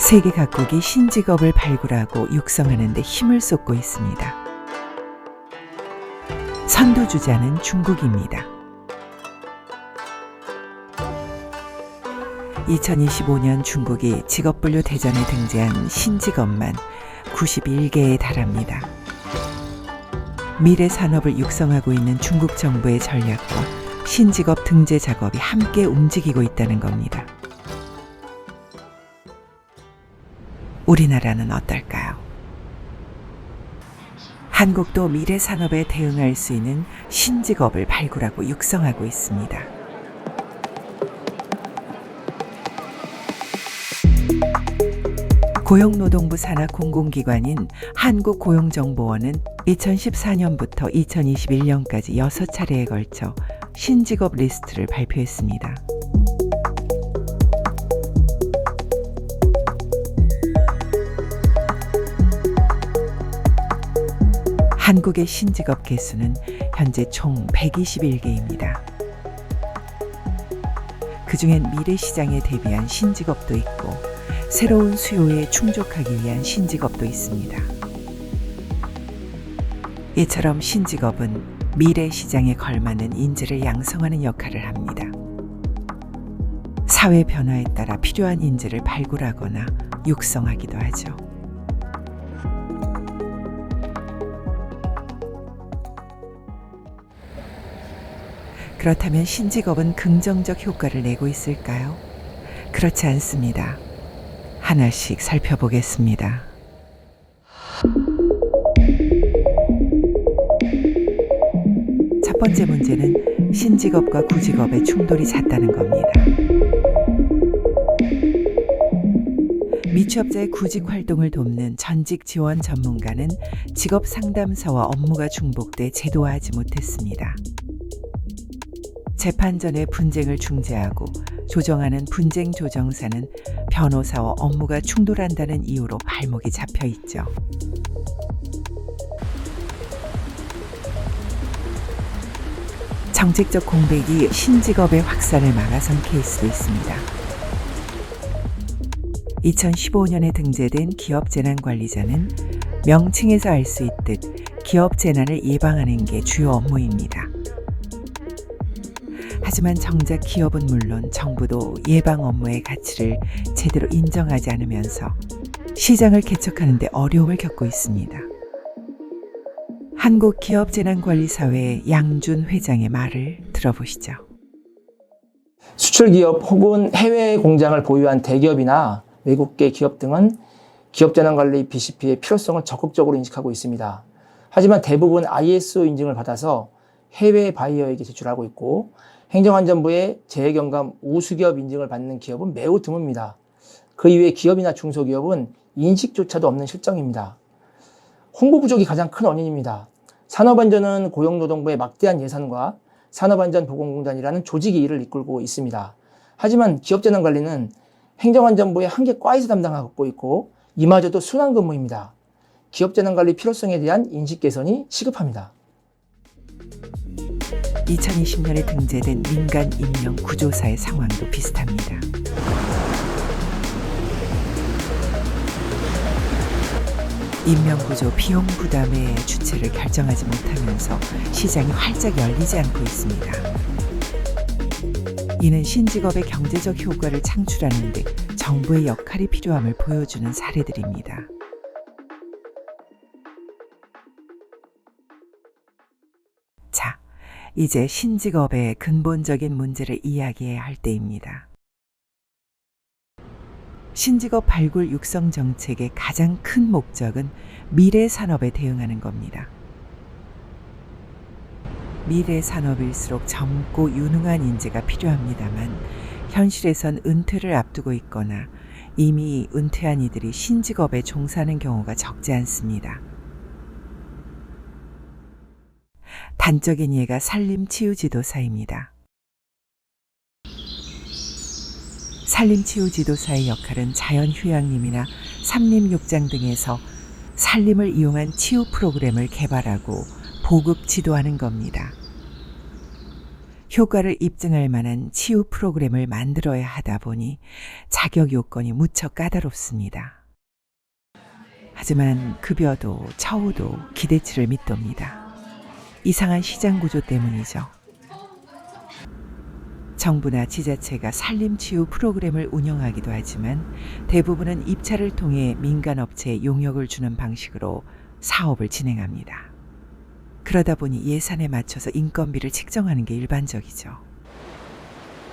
세계 각국이 신직업을 발굴하고 육성하는 데 힘을 쏟고 있습니다. 선두주자는 중국입니다. 2025년 중국이 직업분류 대전에 등재한 신직업만 91개에 달합니다. 미래 산업을 육성하고 있는 중국 정부의 전략과 신직업 등재 작업이 함께 움직이고 있다는 겁니다. 우리나라는 어떨까요? 한국도 미래 산업에 대응할 수 있는 신직업을 발굴하고 육성하고 있습니다. 고용노동부 산하 공공기관인 한국고용정보원은 2014년부터 2021년까지 6차례에 걸쳐 신직업 리스트를 발표했습니다. 한국의 신직업 개수는 현재 총 121개입니다. 그중엔 미래 시장에 대비한 신직업도 있고 새로운 수요에 충족하기 위한 신직업도 있습니다. 이처럼 신직업은 미래 시장에 걸맞는 인재를 양성하는 역할을 합니다. 사회 변화에 따라 필요한 인재를 발굴하거나 육성하기도 하죠. 그렇다면 신직업은 긍정적 효과를 내고 있을까요? 그렇지 않습니다. 하나씩 살펴보겠습니다. 첫 번째 문제는 신직업과 구직업의 충돌이 잦다는 겁니다. 미취업자의 구직 활동을 돕는 전직 지원 전문가는 직업 상담사와 업무가 중복돼 제도화하지 못했습니다. 재판전의 분쟁을 중재하고 조정하는 분쟁 조정사는 변호사와 업무가 충돌한다는 이유로 발목이 잡혀 있죠. 정책적 공백이 신직업의 확산을 막아선 케이스도 있습니다. 2015년에 등재된 기업재난관리자는 명칭에서 알 수 있듯 기업 재난을 예방하는 게 주요 업무입니다. 하지만 정작 기업은 물론 정부도 예방 업무의 가치를 제대로 인정하지 않으면서 시장을 개척하는 데 어려움을 겪고 있습니다. 한국기업재난관리사회 양준 회장의 말을 들어보시죠. 수출기업 혹은 해외 공장을 보유한 대기업이나 외국계 기업 등은 기업재난관리 BCP의 필요성을 적극적으로 인식하고 있습니다. 하지만 대부분 ISO 인증을 받아서 해외 바이어에게 제출하고 있고 행정안전부의 재해경감 우수기업 인증을 받는 기업은 매우 드뭅니다. 그 이외에 기업이나 중소기업은 인식조차도 없는 실정입니다. 홍보 부족이 가장 큰 원인입니다. 산업안전은 고용노동부의 막대한 예산과 산업안전보건공단이라는 조직이 이를 이끌고 있습니다. 하지만 기업재난관리는 행정안전부의 한계 과에서 담당하고 있고 이마저도 순환근무입니다. 기업재난관리 필요성에 대한 인식 개선이 시급합니다. 2020년에 등재된 민간 임용 구조사의 상황도 비슷합니다. 임명구조 비용 부담의 주체를 결정하지 못하면서 시장이 활짝 열리지 않고 있습니다. 이는 신직업의 경제적 효과를 창출하는 데 정부의 역할이 필요함을 보여주는 사례들입니다. 자, 이제 신직업의 근본적인 문제를 이야기해야 할 때입니다. 신직업 발굴 육성 정책의 가장 큰 목적은 미래 산업에 대응하는 겁니다. 미래 산업일수록 젊고 유능한 인재가 필요합니다만 현실에선 은퇴를 앞두고 있거나 이미 은퇴한 이들이 신직업에 종사하는 경우가 적지 않습니다. 단적인 예가 산림치유지도사입니다. 산림치유지도사의 역할은 자연휴양림이나 삼림욕장 등에서 산림을 이용한 치유 프로그램을 개발하고 보급 지도하는 겁니다. 효과를 입증할 만한 치유 프로그램을 만들어야 하다 보니 자격 요건이 무척 까다롭습니다. 하지만 급여도 처우도 기대치를 밑돕니다. 이상한 시장 구조 때문이죠. 정부나 지자체가 산림치유 프로그램을 운영하기도 하지만 대부분은 입찰을 통해 민간업체에 용역을 주는 방식으로 사업을 진행합니다. 그러다 보니 예산에 맞춰서 인건비를 책정하는 게 일반적이죠.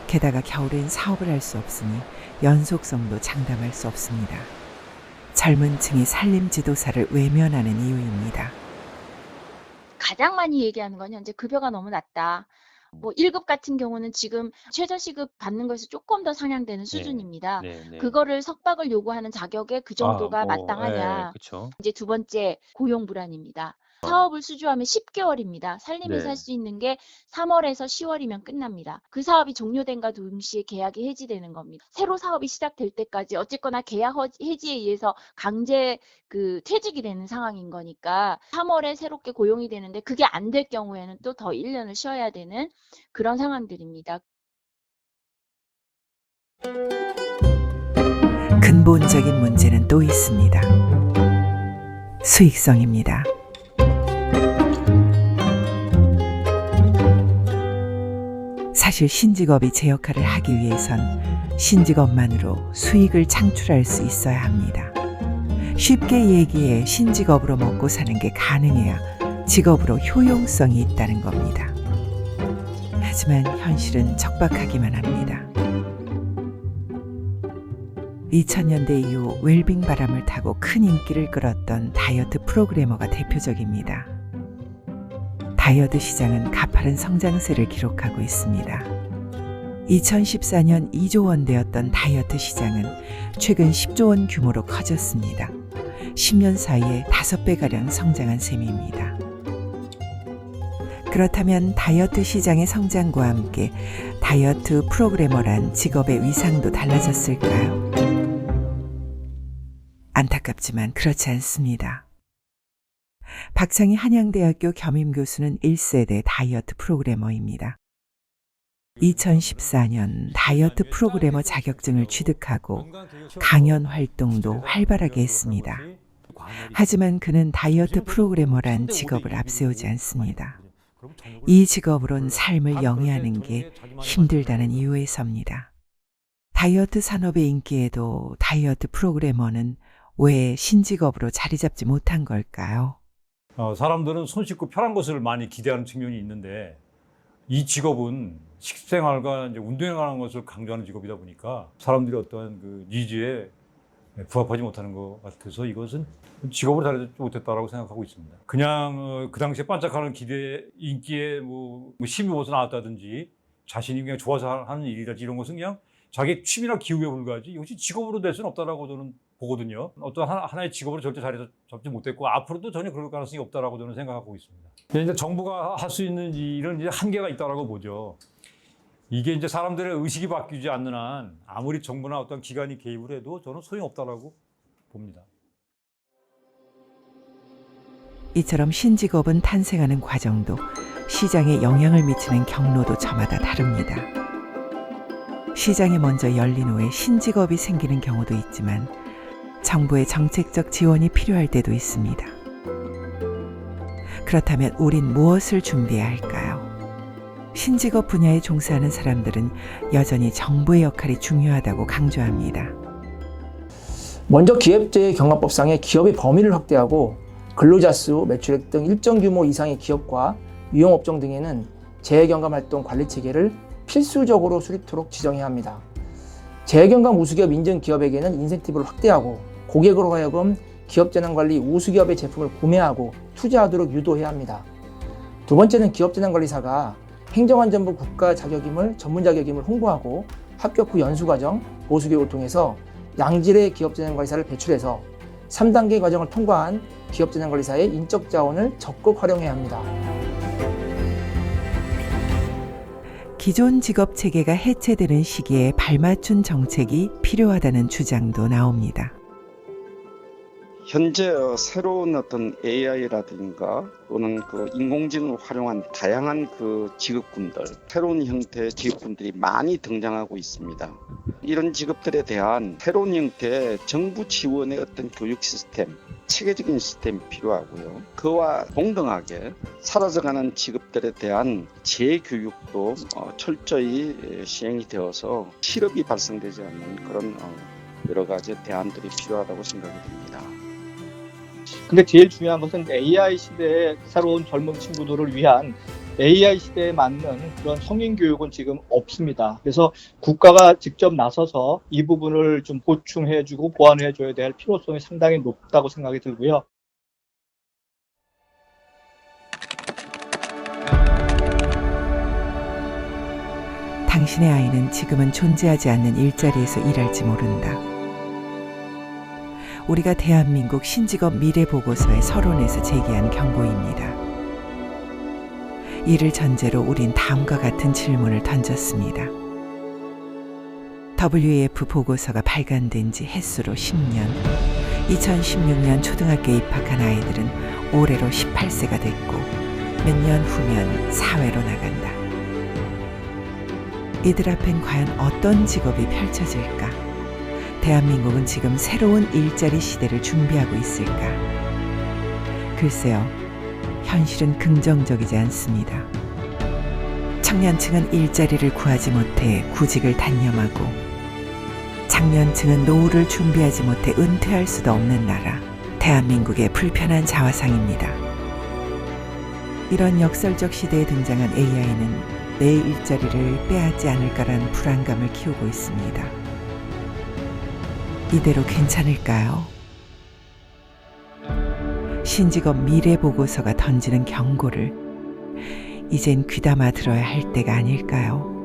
게다가 겨울엔 사업을 할 수 없으니 연속성도 장담할 수 없습니다. 젊은 층이 산림 지도사를 외면하는 이유입니다. 가장 많이 얘기하는 건 현재 급여가 너무 낮다. 1급 같은 경우는 지금 최저시급 받는 것이 조금 더 상향되는 수준입니다. 네네. 그거를 석박을 요구하는 자격에 그 정도가 예, 마땅하냐. 그쵸. 이제 두 번째, 고용 불안입니다. 사업을 수주하면 10개월입니다. 살림에서 네. 할 수 있는 게 3월에서 10월이면 끝납니다. 그 사업이 종료된과 동시에 계약이 해지되는 겁니다. 새로 사업이 시작될 때까지 어쨌거나 계약 해지에 의해서 강제 퇴직이 되는 상황인 거니까 3월에 새롭게 고용이 되는데 그게 안 될 경우에는 또 더 1년을 쉬어야 되는 그런 상황들입니다. 근본적인 문제는 또 있습니다. 수익성입니다. 사실 신직업이 제 역할을 하기 위해선 신직업만으로 수익을 창출할 수 있어야 합니다. 쉽게 얘기해 신직업으로 먹고 사는 게 가능해야 직업으로 효용성이 있다는 겁니다. 하지만 현실은 척박하기만 합니다. 2000년대 이후 웰빙 바람을 타고 큰 인기를 끌었던 다이어트 프로그래머가 대표적입니다. 다이어트 시장은 가파른 성장세를 기록하고 있습니다. 2014년 2조 원대였던 다이어트 시장은 최근 10조 원 규모로 커졌습니다. 10년 사이에 5배가량 성장한 셈입니다. 그렇다면 다이어트 시장의 성장과 함께 다이어트 프로그래머란 직업의 위상도 달라졌을까요? 안타깝지만 그렇지 않습니다. 박창희 한양대학교 겸임교수는 1세대 다이어트 프로그래머입니다. 2014년 다이어트 프로그래머 자격증을 취득하고 강연 활동도 활발하게 했습니다. 하지만 그는 다이어트 프로그래머란 직업을 앞세우지 않습니다. 이 직업으론 삶을 영위하는 게 힘들다는 이유에서입니다. 다이어트 산업의 인기에도 다이어트 프로그래머는 왜 신직업으로 자리 잡지 못한 걸까요? 사람들은 손 씻고 편한 것을 많이 기대하는 측면이 있는데 이 직업은 식생활과 이제 운동에 관한 것을 강조하는 직업이다 보니까 사람들이 어떠한 그 니즈에 부합하지 못하는 것 같아서 이것은 직업으로 자리 잡지 못했다라고 생각하고 있습니다. 그냥 그 당시에 반짝하는 기대, 인기에 힘이 벗어 나왔다든지 자신이 그냥 좋아서 하는 일이라든지 이런 것은 그냥 자기 취미나 기후에 불과하지 이것이 직업으로 될 수는 없다라고 저는 보거든요. 어떤 하나의 직업으로 절대 자리 잡지 못했고 앞으로도 전혀 그럴 가능성이 없다라고 저는 생각하고 있습니다. 이제 정부가 할 수 있는 일은 이제 한계가 있다라고 보죠. 이게 이제 사람들의 의식이 바뀌지 않는 한 아무리 정부나 어떤 기관이 개입을 해도 저는 소용이 없다라고 봅니다. 이처럼 신직업은 탄생하는 과정도 시장에 영향을 미치는 경로도 저마다 다릅니다. 시장이 먼저 열린 후에 신직업이 생기는 경우도 있지만 정부의 정책적 지원이 필요할 때도 있습니다. 그렇다면 우린 무엇을 준비해야 할까요? 신직업 분야에 종사하는 사람들은 여전히 정부의 역할이 중요하다고 강조합니다. 먼저 기업재해경감법상의 기업의 범위를 확대하고 근로자 수, 매출액 등 일정 규모 이상의 기업과 유형업종 등에는 재해경감활동 관리체계를 필수적으로 수립토록 지정해야 합니다. 재해경감 우수기업 인증 기업에게는 인센티브를 확대하고 고객으로 하여금 기업재난관리 우수기업의 제품을 구매하고 투자하도록 유도해야 합니다. 두 번째는 기업재난관리사가 행정안전부 국가 자격임을 전문 자격임을 홍보하고 합격 후 연수과정, 보수교육을 통해서 양질의 기업재난관리사를 배출해서 3단계 과정을 통과한 기업재난관리사의 인적 자원을 적극 활용해야 합니다. 기존 직업 체계가 해체되는 시기에 발맞춘 정책이 필요하다는 주장도 나옵니다. 현재 새로운 어떤 AI라든가 또는 그 인공지능을 활용한 다양한 그 직업군들, 새로운 형태의 직업군들이 많이 등장하고 있습니다. 이런 직업들에 대한 새로운 형태의 정부 지원의 어떤 교육 시스템, 체계적인 시스템이 필요하고요. 그와 동등하게 사라져가는 직업들에 대한 재교육도 철저히 시행이 되어서 실업이 발생되지 않는 그런 여러 가지 대안들이 필요하다고 생각이 듭니다. 근데 제일 중요한 것은 AI 시대의 새로운 젊은 친구들을 위한 AI 시대에 맞는 그런 성인 교육은 지금 없습니다. 그래서 국가가 직접 나서서 이 부분을 좀 보충해주고 보완해줘야 될 필요성이 상당히 높다고 생각이 들고요. 당신의 아이는 지금은 존재하지 않는 일자리에서 일할지 모른다. 우리가 대한민국 신직업 미래보고서의 서론에서 제기한 경고입니다. 이를 전제로 우린 다음과 같은 질문을 던졌습니다. WAF 보고서가 발간된 지 햇수로 10년, 2016년 초등학교에 입학한 아이들은 올해로 18세가 됐고 몇 년 후면 사회로 나간다. 이들 앞엔 과연 어떤 직업이 펼쳐질까? 대한민국은 지금 새로운 일자리 시대를 준비하고 있을까? 글쎄요, 현실은 긍정적이지 않습니다. 청년층은 일자리를 구하지 못해 구직을 단념하고, 장년층은 노후를 준비하지 못해 은퇴할 수도 없는 나라, 대한민국의 불편한 자화상입니다. 이런 역설적 시대에 등장한 AI는 내 일자리를 빼앗지 않을까라는 불안감을 키우고 있습니다. 이대로 괜찮을까요? 신직업 미래보고서가 던지는 경고를 이젠 귀담아 들어야 할 때가 아닐까요?